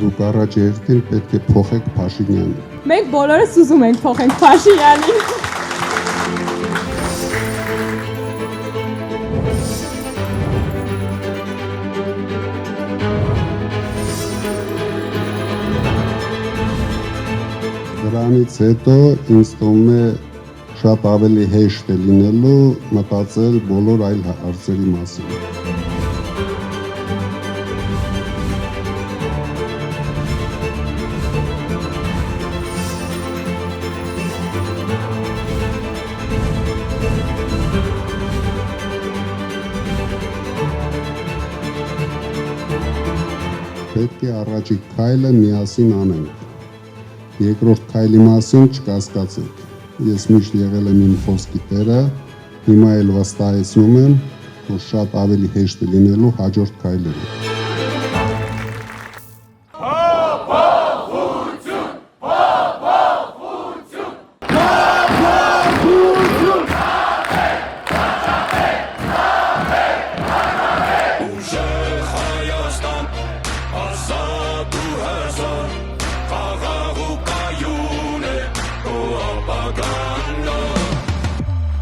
Դուք առաջ երթին պետք է փոխեք Փաշինյանին։ Մենք բոլորս ուզում ենք փոխենք Փաշինյանին։ Դրանից հետո ինձ թվում է շատ ավելի հեշտ է լինելու մտածել բոլոր այլ հարցերի մասին։ Պետք է առաջիկ քայլը միասին անենք։ Երկրորդ քայլի մասին չկասկածեք։ Ես միշտ եղել եմ իմ խոսքի տերը, հիմա էլ վստահեցնում եմ, որ շատ ավելի հեշտ է լինելու հաջորդ քայլերը։